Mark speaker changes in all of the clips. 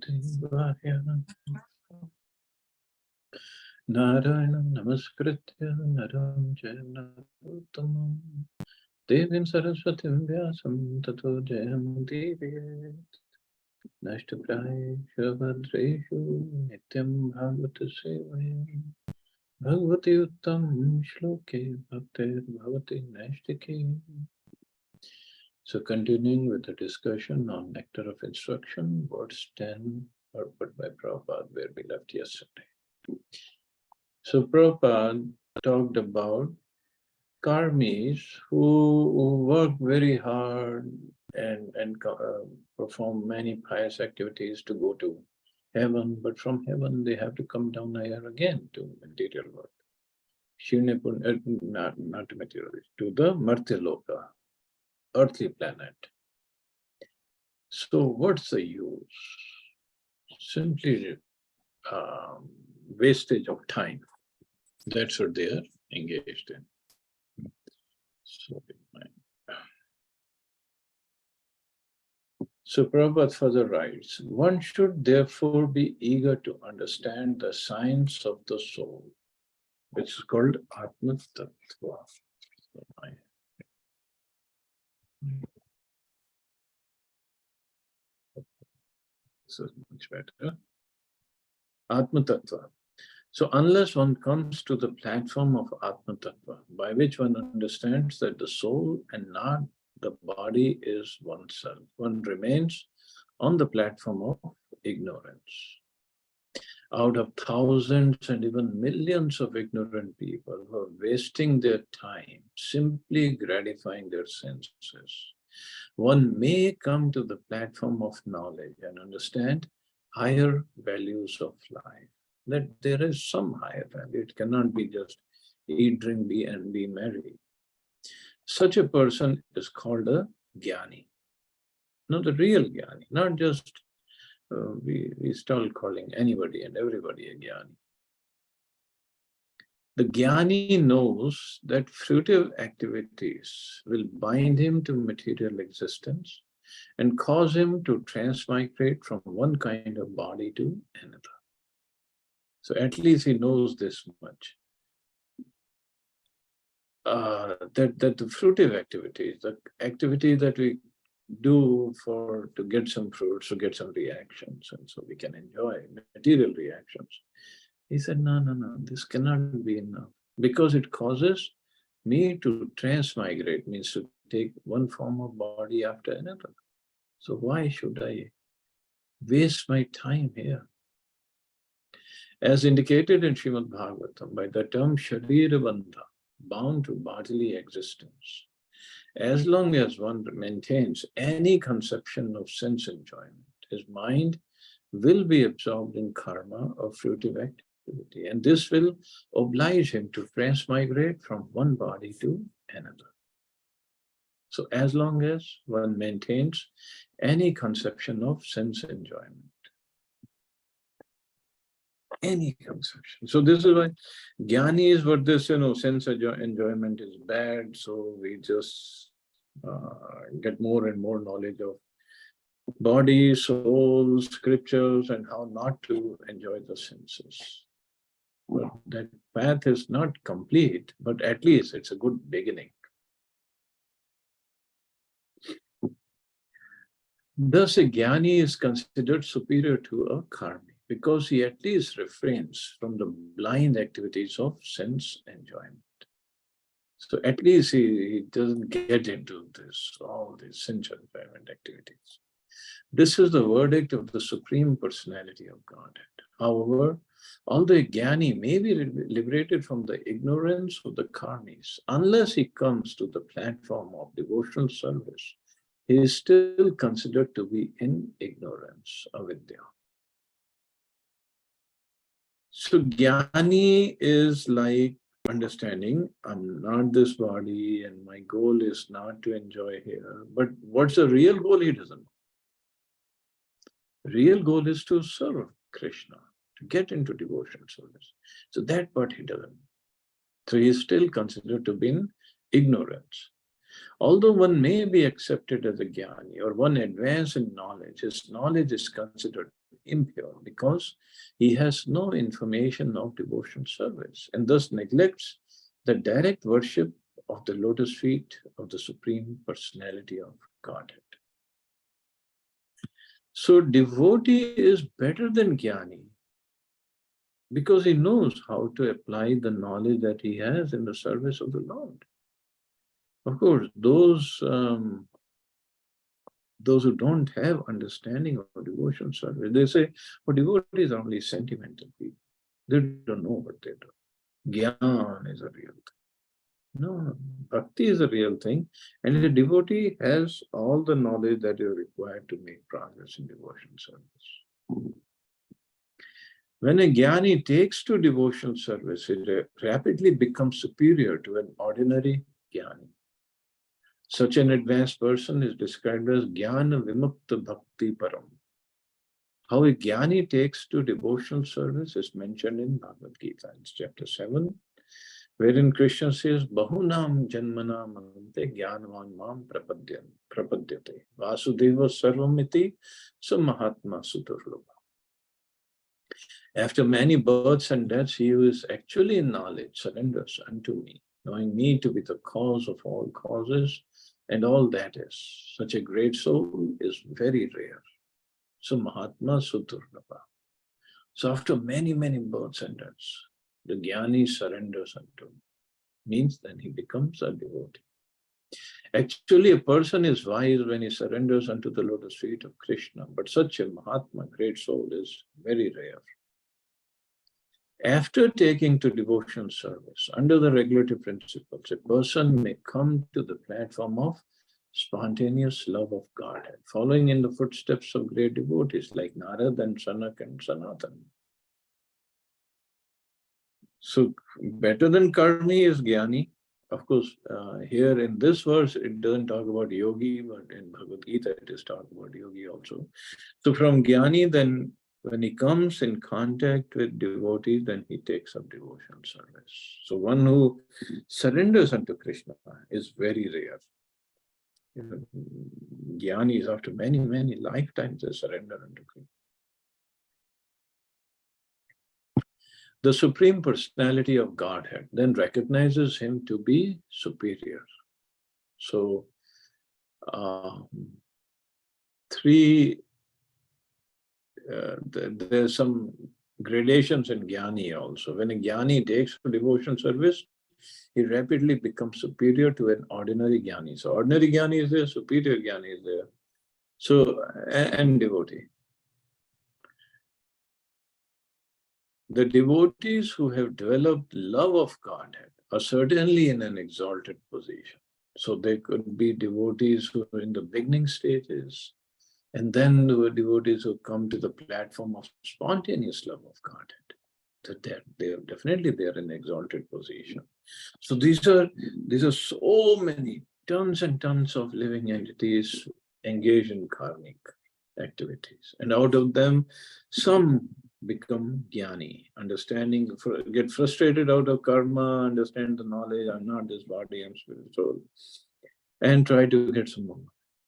Speaker 1: Devaya Narayana Namaskritya Naram Janarottamam Devim Saraswatim Vyasam Tato Jayamudire Nashtapraye Shavadreshu Nityam Bhagavata Sevaya Bhagavati Uttam Shloke Bhaktir Bhavati Nashtike. So continuing with the discussion on Nectar of Instruction, verse 10, purport by Prabhupada, where we left yesterday. So Prabhupada talked about karmis who work very hard and perform many pious activities to go to heaven, but from heaven they have to come down here again to material world. Not to material, to the Martyaloka, earthly planet. So what's the use? Simply wastage of time. That's what they are engaged in. So Prabhupada further writes, one should therefore be eager to understand the science of the soul, which is called Atma Tattva. This is much better. Atma Tattva. So unless one comes to the platform of Atma Tattva, by which one understands that the soul and not the body is oneself, one remains on the platform of ignorance. Out of thousands and even millions of ignorant people who are wasting their time simply gratifying their senses, one may come to the platform of knowledge and understand higher values of life. That there is some higher value. It cannot be just eat, drink, be merry. Such a person is called a jnani. Not the real jnani, not just we start calling anybody and everybody a jnani. The jnani knows that fruitive activities will bind him to material existence and cause him to transmigrate from one kind of body to another. So at least he knows this much. That the fruitive activities, the activity that we do to get some fruits, to get some reactions, and so we can enjoy material reactions. He said, no, this cannot be enough, because it causes me to transmigrate, means to take one form of body after another. So why should I waste my time here? As indicated in Srimad Bhagavatam, by the term Sharira Bandha, bound to bodily existence, as long as one maintains any conception of sense enjoyment, his mind will be absorbed in karma or fruitive activity, and this will oblige him to transmigrate from one body to another. So as long as one maintains any conception of sense enjoyment, any conception. So this is why jnani is what this, sense enjoyment is bad. So we just get more and more knowledge of body, soul, scriptures, and how not to enjoy the senses. But that path is not complete, but at least it's a good beginning. Thus, a jnani is considered superior to a karmi, because he at least refrains from the blind activities of sense enjoyment. So at least he doesn't get into all these sense enjoyment activities. This is the verdict of the Supreme Personality of Godhead. However, although a jnani may be liberated from the ignorance of the karmis, unless he comes to the platform of devotional service, he is still considered to be in ignorance, avidya. So jnani is like understanding, I'm not this body and my goal is not to enjoy here. But what's the real goal? He doesn't know. Real goal is to serve Krishna, to get into devotional service. So that part he doesn't know. So he is still considered to be in ignorance. Although one may be accepted as a jnani or one advance in knowledge, his knowledge is considered impure because he has no information of devotion service and thus neglects the direct worship of the lotus feet of the Supreme Personality of Godhead. So devotee is better than Jnani because he knows how to apply the knowledge that he has in the service of the Lord. Of course, those who don't have understanding of devotion service, they say, well, devotees are only sentimental people. They don't know what they do. Gyan is a real thing. No, bhakti is a real thing. And the devotee has all the knowledge that is required to make progress in devotion service. When a jnani takes to devotional service, it rapidly becomes superior to an ordinary jnani. Such an advanced person is described as Jnana Vimukta Bhakti Param. How a Jnani takes to devotional service is mentioned in Bhagavad Gita, it's chapter 7, wherein Krishna says, Bahunam Janmana Mante Jnanavan Mam Prapadyate Vasudeva Sarvamiti Samahatma Suturlabha. After many births and deaths, he who is actually in knowledge surrenders unto me, knowing me to be the cause of all causes and all that is. Such a great soul is very rare. So Mahatma Suturnapa. So after many, many births and deaths, the Jnani surrenders unto me. Means then he becomes a devotee. Actually, a person is wise when he surrenders unto the lotus feet of Krishna, but such a Mahatma, great soul, is very rare. After taking to devotion service, under the regulative principles, a person may come to the platform of spontaneous love of Godhead, following in the footsteps of great devotees like Narad and Sanak and Sanatan. So, better than Karmi is Jnani. Of course, here in this verse, it doesn't talk about yogi, but in Bhagavad Gita, it is talking about yogi also. So, from Jnani, then when he comes in contact with devotees, then he takes up devotional service. So one who surrenders unto Krishna is very rare. Jnanis, after many, many lifetimes, they surrender unto Krishna. The Supreme Personality of Godhead then recognizes him to be superior. So, there's some gradations in Jnani also. When a Jnani takes devotion service, he rapidly becomes superior to an ordinary Jnani. So ordinary Jnani is there, superior Jnani is there. So, and devotee. The devotees who have developed love of Godhead are certainly in an exalted position. So they could be devotees who are in the beginning stages, and then there were devotees who come to the platform of spontaneous love of Godhead. They are definitely there in exalted position. So these are so many tons and tons of living entities engaged in karmic activities, and out of them, some become jnani, get frustrated out of karma, understand the knowledge, I'm not this body, I'm spiritual, and try to get some more.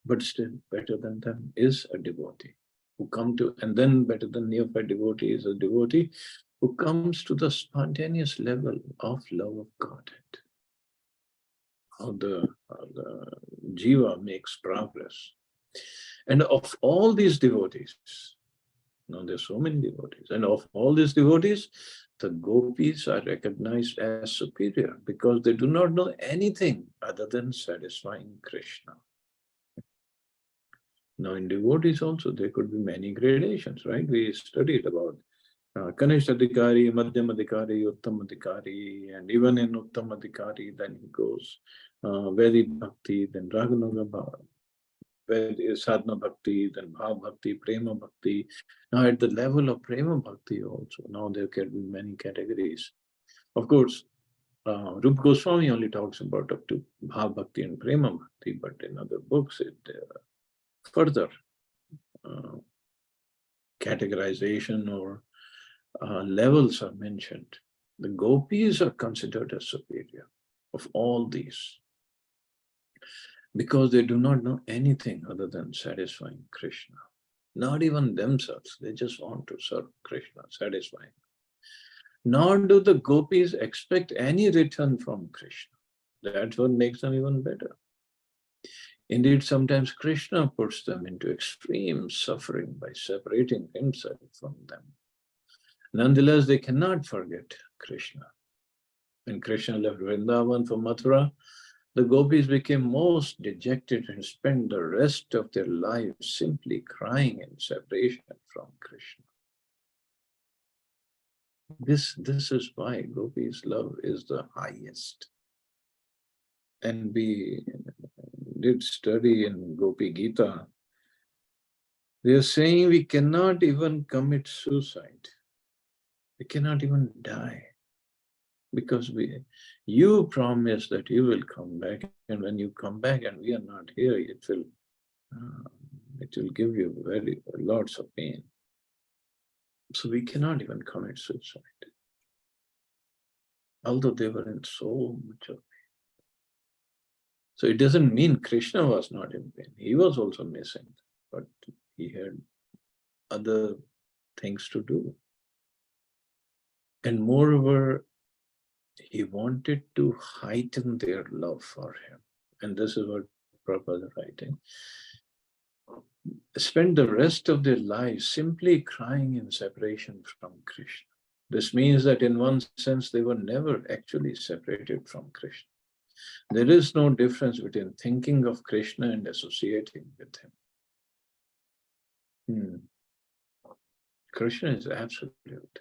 Speaker 1: But still, better than them is a devotee who come to, and then better than neophyte devotee is a devotee who comes to the spontaneous level of love of Godhead. How the jiva makes progress. And of all these devotees, now there's so many devotees, and of all these devotees, the gopis are recognized as superior because they do not know anything other than satisfying Krishna. Now in devotees also, there could be many gradations, right? We studied about Kanishta Adhikari, Madhyam Adhikari, Uttam Adhikari, and even in Uttam Adhikari, then he goes Vedi Bhakti, then Raganuga Sadhana Bhakti, then Bhav Bhakti, Prema Bhakti. Now at the level of Prema Bhakti also, now there can be many categories. Of course, Rupa Goswami only talks about up to Bhav Bhakti and Prema Bhakti, but in other books it further categorization or levels are mentioned. The gopis are considered as superior of all these because they do not know anything other than satisfying Krishna. not even themselves. They just want to serve Krishna, satisfying. Nor do the gopis expect any return from Krishna. That's what makes them even better. Indeed, sometimes Krishna puts them into extreme suffering by separating himself from them. Nonetheless, they cannot forget Krishna. When Krishna left Vrindavan for Mathura, the gopis became most dejected and spent the rest of their lives simply crying in separation from Krishna. This is why gopis' love is the highest. And we did study in Gopi Gita. They are saying we cannot even commit suicide. We cannot even die. Because you promise that you will come back, and when you come back and we are not here, it will give you lots of pain. So we cannot even commit suicide. Although they were in so much of pain. So it doesn't mean Krishna was not in pain. He was also missing, but he had other things to do. And moreover, he wanted to heighten their love for him. And this is what Prabhupada is writing. Spend the rest of their lives simply crying in separation from Krishna. This means that in one sense, they were never actually separated from Krishna. There is no difference between thinking of Krishna and associating with him. Krishna is absolute.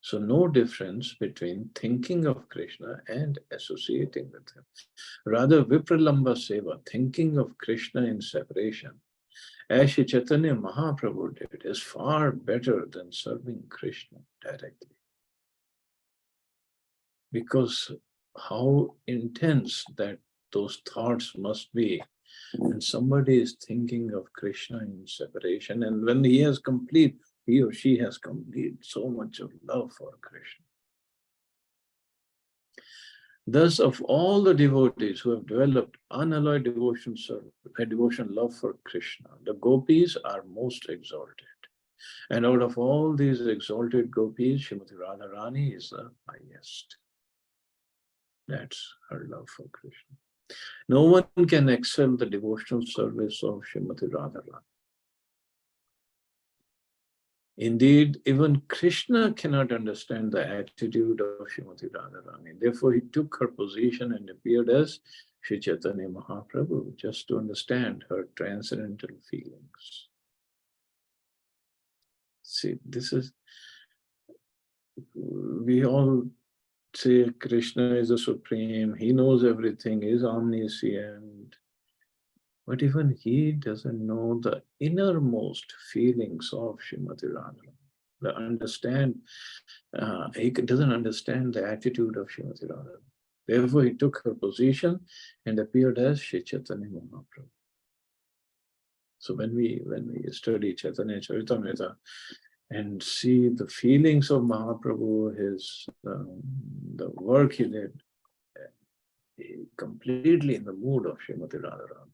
Speaker 1: So no difference between thinking of Krishna and associating with him. Rather, Vipralamba Seva, thinking of Krishna in separation, as Shri Chaitanya Mahaprabhu did, is far better than serving Krishna directly. Because how intense that those thoughts must be when somebody is thinking of Krishna in separation, and when he or she has complete so much of love for Krishna. Thus, of all the devotees who have developed unalloyed devotion love for Krishna, the gopis are most exalted. And out of all these exalted gopis, Srimati Radharani is the highest. That's her love for Krishna. No one can excel the devotional service of Srimati Radharani. Indeed, even Krishna cannot understand the attitude of Srimati Radharani. Therefore, he took her position and appeared as Sri Chaitanya Mahaprabhu, just to understand her transcendental feelings. See, we all say Krishna is the supreme, he knows everything, he is omniscient. But even he doesn't know the innermost feelings of Srimati Radharani. He doesn't understand the attitude of Srimati Radharani. Therefore, he took her position and appeared as Sri Chaitanya Mahaprabhu. So when we study Chaitanya Charitamrita and see the feelings of Mahaprabhu, the work he did, completely in the mood of Srimati Radharani.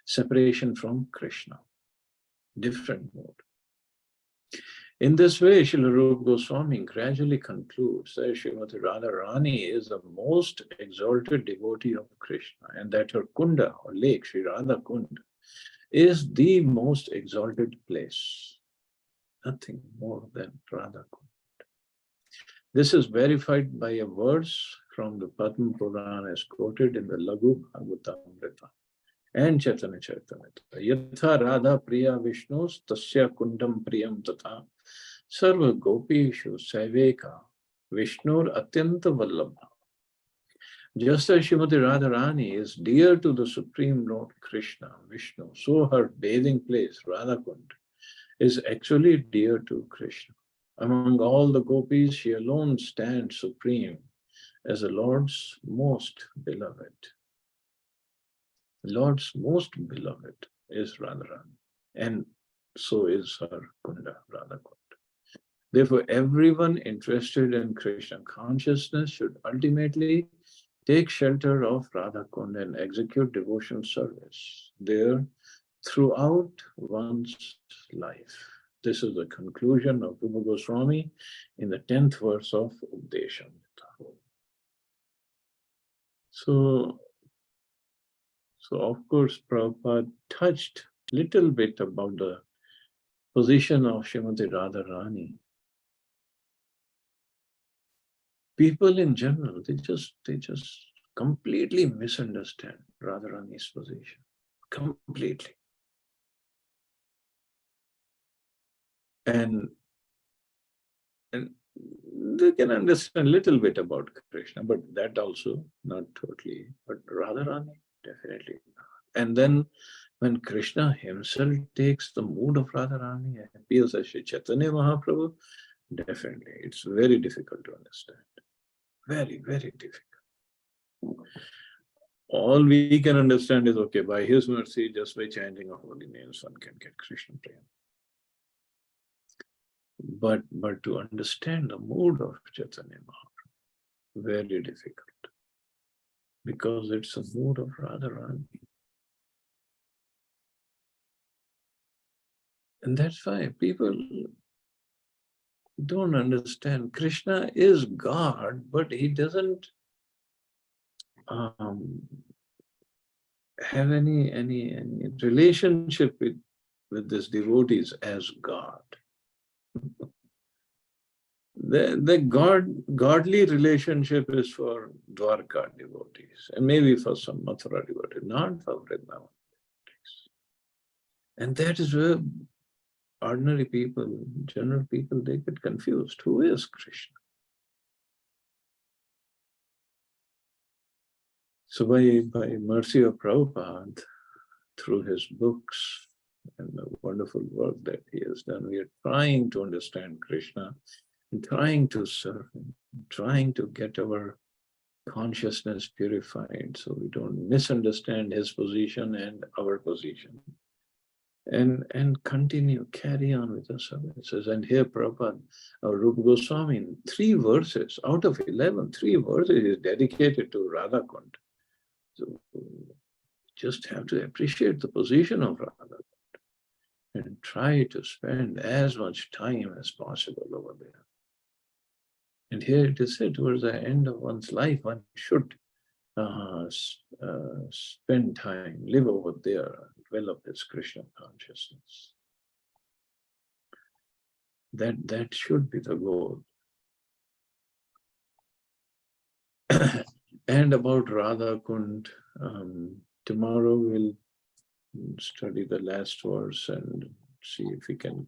Speaker 1: Separation from Krishna, different mode. In this way, Srila Rupa Goswami gradually concludes that Srimati Radharani is the most exalted devotee of Krishna, and that her kunda or lake, Sri Radha Kund, is the most exalted place. Nothing more than Radha Kund. This is verified by a verse from the Padma Purana as quoted in the Laghu Bhagavatamrita and Chaitanya Charitamrita. Yatha Radha Priya Vishnus Tasya Kundam Priyam Tatha Sarva Gopishu Saiveka Vishnur Atyanta Vallabha. Just as Srimati Radharani is dear to the Supreme Lord Krishna, Vishnu, so her bathing place, Radhakund, is actually dear to Krishna. Among all the gopis, she alone stands supreme as the Lord's most beloved. The Lord's most beloved is Radharani, and so is her Kunda, Radhakund. Therefore, everyone interested in Krishna consciousness should ultimately take shelter of Radhakund and execute devotional service there throughout one's life. This is the conclusion of Rupa Goswami in the 10th verse of Updeshamrita. So of course, Prabhupada touched little bit about the position of Srimati Radharani. People in general, they just completely misunderstand Radharani's position. Completely. And they can understand a little bit about Krishna, but that also not totally. But Radharani, definitely not. And then when Krishna himself takes the mood of Radharani and appears as Sri Chaitanya Mahaprabhu, definitely it's very difficult to understand. Very, very difficult. All we can understand is, okay, by his mercy, just by chanting of holy names, one can get Krishna Prema. But to understand the mood of Chaitanya Mahaprabhu, very difficult. Because it's a mood of Radharani. And that's why people don't understand. Krishna is God, but he doesn't have any relationship with these devotees as God. The godly relationship is for Dwarka devotees, and maybe for some Mathura devotees, not for Vrindavan devotees. And that is where ordinary people, general people, they get confused. Who is Krishna? So by mercy of Prabhupada, through his books and the wonderful work that he has done, we are trying to understand Krishna and trying to serve him, trying to get our consciousness purified so we don't misunderstand his position and our position. And continue, carry on with the services. And here Prabhupada, our Rupa Goswami, in 3 verses, out of 11, 3 verses is dedicated to Radha Kund. So just have to appreciate the position of Radha Kund and try to spend as much time as possible over there. And here it is said, towards the end of one's life, one should spend time, live over there, develop this Krishna consciousness. That should be the goal. And about Radha Kund, tomorrow we'll study the last verse and see if we can.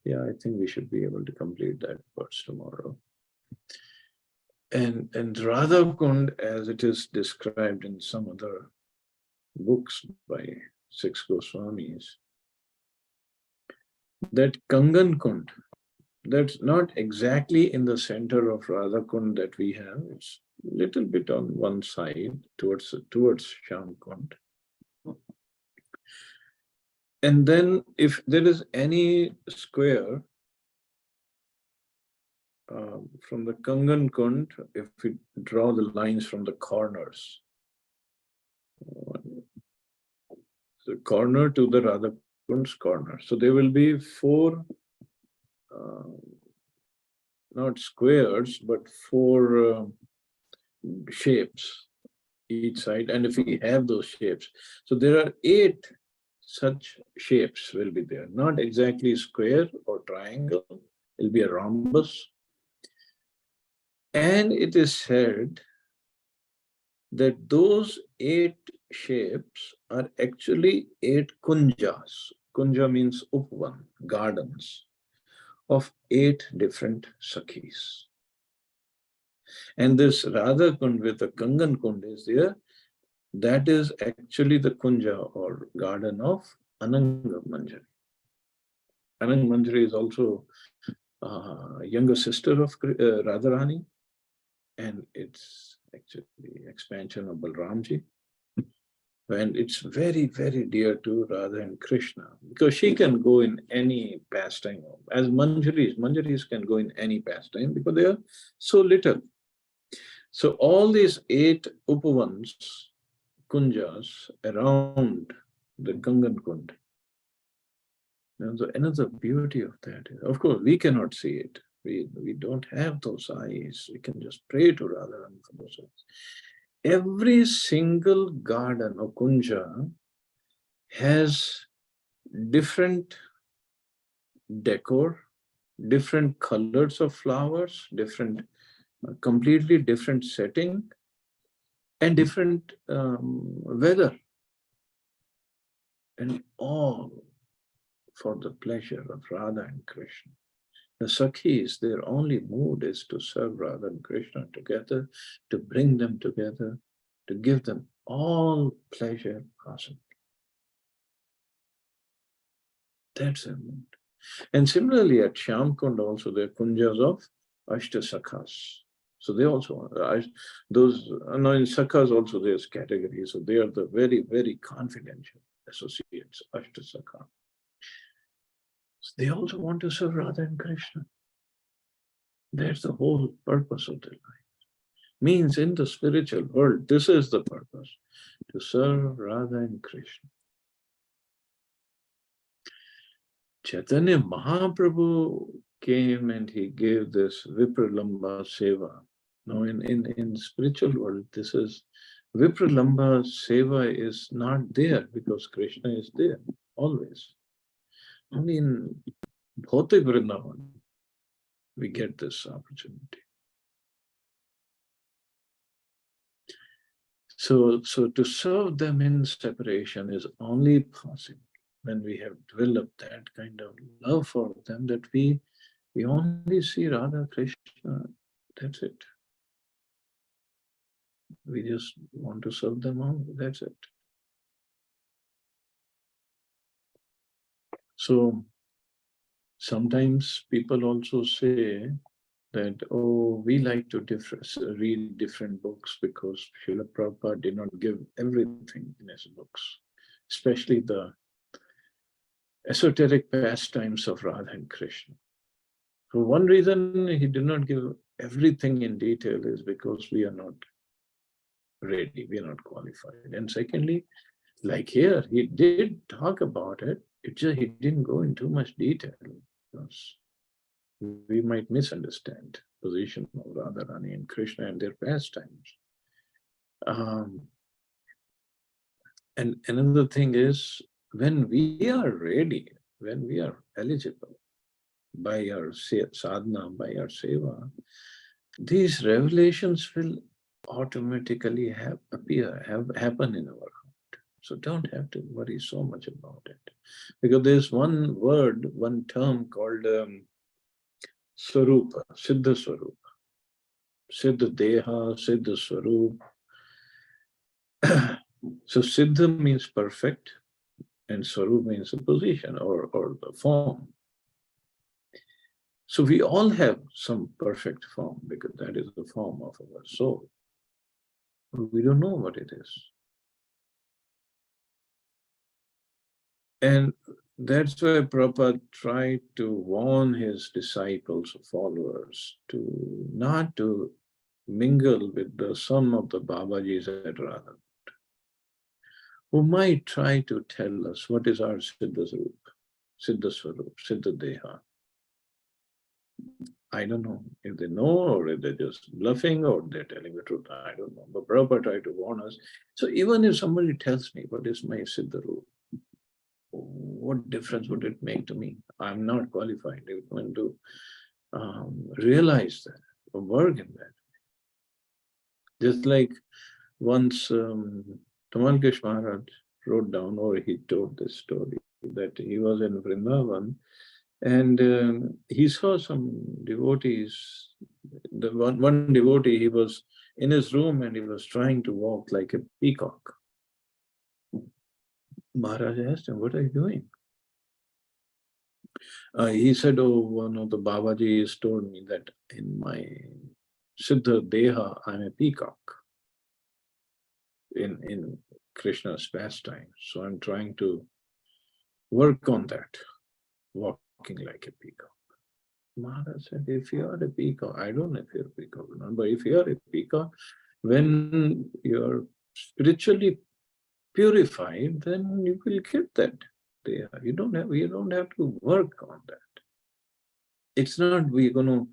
Speaker 1: Yeah, I think we should be able to complete that verse tomorrow. And Radha Kund, as it is described in some other books by 6 Goswamis, that Kangan Kund, that's not exactly in the center of Radha Kund that we have. It's a little bit on one side towards Shyam Kund. And then if there is any square from the Kangan Kund, if we draw the lines from the corners, the corner to the Radha Kund's corner. So there will be 4, not squares, but 4 shapes each side. And if we have those shapes, so there are 8 such shapes will be there. Not exactly square or triangle, it'll be a rhombus. And it is said that those 8 shapes are actually 8 kunjas. Kunja means upvan, gardens, of 8 different sakhis. And this Radha Kund with the Kangan Kund is there. That is actually the kunja or garden of Ananga Manjari. Ananga Manjari is also younger sister of Radharani, and it's actually expansion of Balramji. And it's very, very dear to Radha and Krishna, because she can go in any pastime. As Manjaris can go in any pastime because they are so little. So all these 8 upavans, kunjas around the Gangan Kund. So another beauty of that is, of course, we cannot see it. We don't have those eyes. We can just pray to Radharani for those eyes. Every single garden or kunja has different decor, different colors of flowers, completely different setting, and different weather, and all for the pleasure of Radha and Krishna. The Sakhis, their only mood is to serve Radha and Krishna together, to bring them together, to give them all pleasure possible. That's their mood. And similarly at Shyamkund also, there are kunjas of Ashta Sakhas. So they also, those, no, in Sakhas also there's categories. So they are the very, very confidential associates, Ashta Sakha. So they also want to serve Radha and Krishna. That's the whole purpose of their life. Means in the spiritual world, this is the purpose, to serve Radha and Krishna. Chaitanya Mahaprabhu came and he gave this Vipralamba Seva. Now in spiritual world, this is Vipralamba Seva is not there because Krishna is there always. Only in Bhautik Vrindavan we get this opportunity. So to serve them in separation is only possible when we have developed that kind of love for them, that we only see Radha Krishna, that's it. We just want to serve them all, that's it. So sometimes people also say that, oh, we like to read different books because Srila Prabhupada did not give everything in his books, especially the esoteric pastimes of Radha and Krishna. For one reason, he did not give everything in detail is because we are not ready, we are not qualified. And secondly, like here, he did talk about it, it's just he didn't go in too much detail because we might misunderstand the position of Radharani and Krishna and their pastimes. And another thing is, when we are ready, when we are eligible by our sadhana, by our seva, these revelations will automatically happen in our heart. So don't have to worry so much about it. Because there's one word, one term called Swarupa, Siddha Swarupa. Siddha Deha, Siddha Swarup. So Siddha means perfect, and Swarup means a position or the form. So we all have some perfect form because that is the form of our soul. We don't know what it is. And that's why Prabhupada tried to warn his disciples or followers to not to mingle with some of the Babajis at Radha, who might try to tell us what is our Siddha Swarup, Siddha Swarup, Siddha Deha. I don't know if they know or if they're just bluffing or they're telling the truth. I don't know. But Prabhupada tried to warn us. So even if somebody tells me what is my Siddha Rup, what difference would it make to me? I'm not qualified even to realize that or work in that. Just like once Tamalkesh Maharaj wrote down, or he told this story, that he was in Vrindavan and he saw some devotees. The one devotee, he was in his room and he was trying to walk like a peacock. Maharaj asked him, what are you doing? He said, oh, one of the Babajis told me that in my Siddha Deha, I'm a peacock in Krishna's pastime. So I'm trying to work on that, walking like a peacock. Maharaj said, if you are a peacock, I don't know if you're a peacock or not, but if you are a peacock, when you're spiritually purified, then you will get that there. You don't have to work on that. It's not we're going to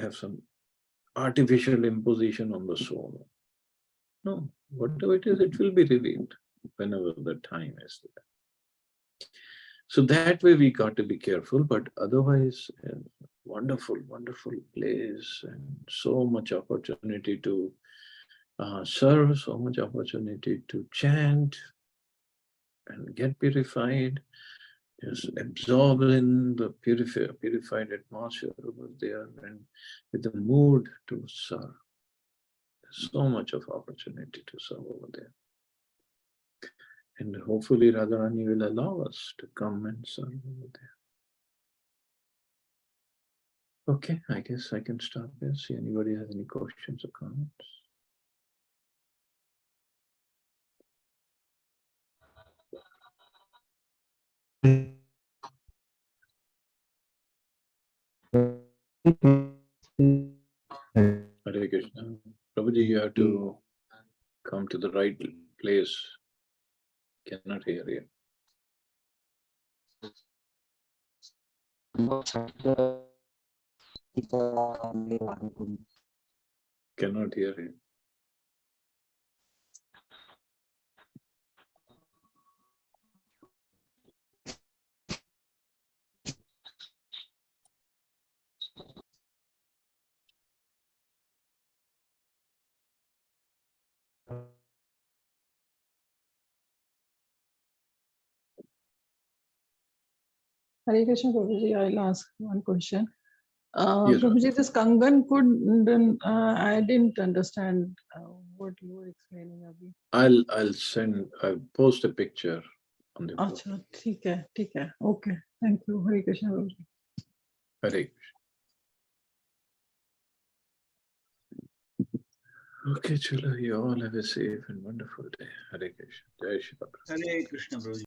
Speaker 1: have some artificial imposition on the soul. No, whatever it is, it will be revealed whenever the time is there. So that way we got to be careful, but otherwise, wonderful, wonderful place, and so much opportunity to serve, so much opportunity to chant and get purified, just absorb in the purified atmosphere over there, and with the mood to serve. There's so much of opportunity to serve over there. And hopefully Radharani will allow us to come and serve over there. Okay, I guess I can stop here. See anybody has any questions or comments? Hare Krishna. Prabhuji, you have to come to the right place. Cannot hear you. Cannot hear you.
Speaker 2: Hare Krishna, Prabhuji, I'll ask one question.
Speaker 1: Yes,
Speaker 2: Prabhuji, this Kangan could, I didn't understand what you were explaining, Abhi.
Speaker 1: I'll post a picture on the book.
Speaker 2: Acha, theek hai. Okay, thank you. Hare Krishna, Prabhuji.
Speaker 1: Hare Krishna. Okay, chalo, you all have a safe and wonderful day. Hare Krishna. Jai Shri Krishna.
Speaker 3: Hare Krishna, Prabhuji.